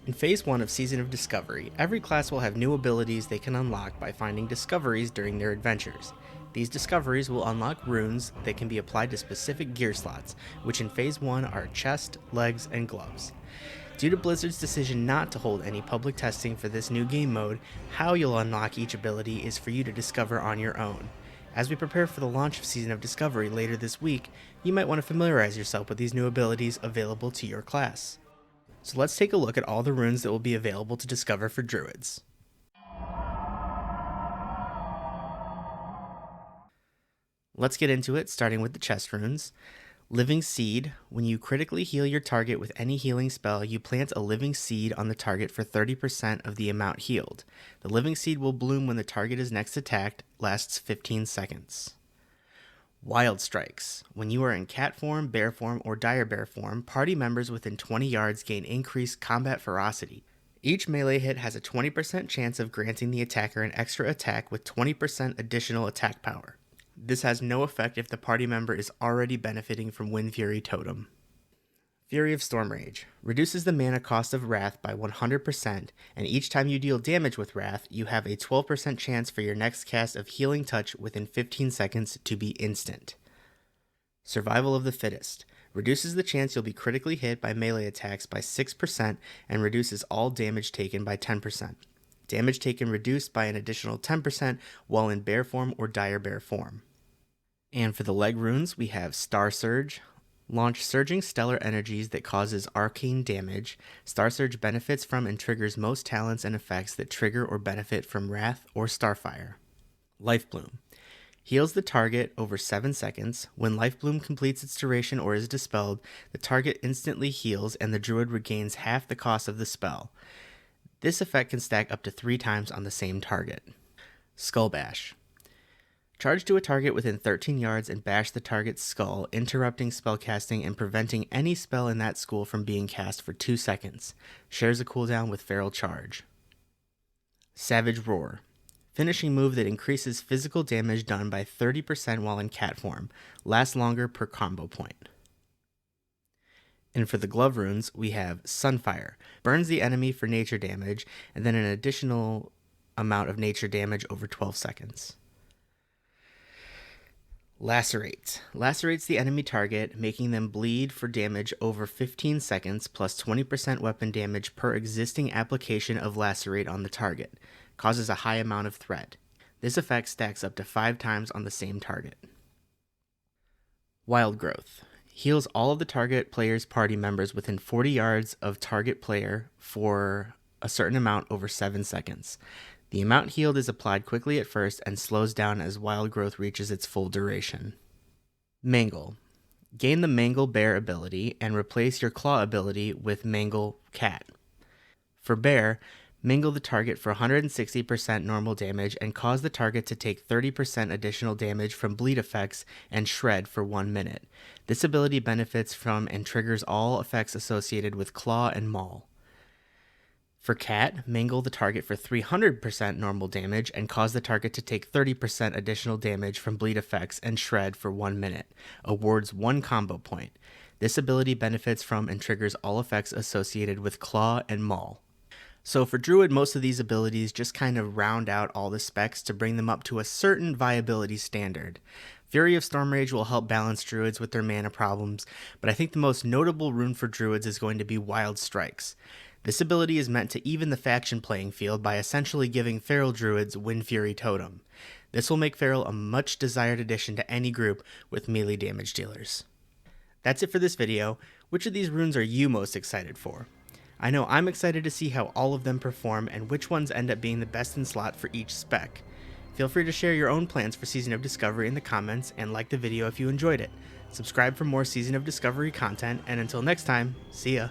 In Phase 1 of Season of Discovery, every class will have new abilities they can unlock by finding discoveries during their adventures. These discoveries will unlock runes that can be applied to specific gear slots, which in Phase 1 are chest, legs, and gloves. Due to Blizzard's decision not to hold any public testing for this new game mode, how you'll unlock each ability is for you to discover on your own. As we prepare for the launch of Season of Discovery later this week, you might want to familiarize yourself with these new abilities available to your class. So let's take a look at all the runes that will be available to discover for Druids. Let's get into it, starting with the chest runes. Living Seed. When you critically heal your target with any healing spell, you plant a living seed on the target for 30% of the amount healed. The living seed will bloom when the target is next attacked, lasts 15 seconds. Wild Strikes. When you are in cat form, bear form, or dire bear form, party members within 20 yards gain increased combat ferocity. Each melee hit has a 20% chance of granting the attacker an extra attack with 20% additional attack power. This has no effect if the party member is already benefiting from Wind Fury Totem. Fury of Stormrage. Reduces the mana cost of Wrath by 100%, and each time you deal damage with Wrath, you have a 12% chance for your next cast of Healing Touch within 15 seconds to be instant. Survival of the Fittest. Reduces the chance you'll be critically hit by melee attacks by 6% and reduces all damage taken by 10%. Damage taken reduced by an additional 10% while in bear form or dire bear form. And for the leg runes, we have Star Surge. Launch surging stellar energies that causes arcane damage. Star Surge benefits from and triggers most talents and effects that trigger or benefit from Wrath or Starfire. Life Bloom. Heals the target over 7 seconds. When Life Bloom completes its duration or is dispelled, the target instantly heals and the druid regains half the cost of the spell. This effect can stack up to 3 times on the same target. Skull Bash. Charge to a target within 13 yards and bash the target's skull, interrupting spellcasting and preventing any spell in that school from being cast for 2 seconds. Shares a cooldown with Feral Charge. Savage Roar. Finishing move that increases physical damage done by 30% while in cat form. Lasts longer per combo point. And for the glove runes, we have Sunfire. Burns the enemy for nature damage, and then an additional amount of nature damage over 12 seconds. Lacerate. Lacerates the enemy target, making them bleed for damage over 15 seconds, plus 20% weapon damage per existing application of Lacerate on the target. Causes a high amount of threat. This effect stacks up to 5 times on the same target. Wild Growth. Heals all of the target player's party members within 40 yards of target player for a certain amount over 7 seconds. The amount healed is applied quickly at first and slows down as Wild Growth reaches its full duration. Mangle. Gain the Mangle Bear ability and replace your Claw ability with Mangle Cat. For Bear, mangle the target for 160% normal damage and cause the target to take 30% additional damage from bleed effects and shred for 1 minute. This ability benefits from and triggers all effects associated with Claw and Maul. For Cat, mangle the target for 300% normal damage and cause the target to take 30% additional damage from bleed effects and shred for 1 minute. Awards 1 combo point. This ability benefits from and triggers all effects associated with Claw and Maul. So for Druid, most of these abilities just kind of round out all the specs to bring them up to a certain viability standard. Fury of Stormrage will help balance Druids with their mana problems, but I think the most notable rune for Druids is going to be Wild Strikes. This ability is meant to even the faction playing field by essentially giving Feral Druids Wind Fury Totem. This will make Feral a much desired addition to any group with melee damage dealers. That's it for this video. Which of these runes are you most excited for? I know I'm excited to see how all of them perform and which ones end up being the best in slot for each spec. Feel free to share your own plans for Season of Discovery in the comments and like the video if you enjoyed it. Subscribe for more Season of Discovery content, and until next time, see ya!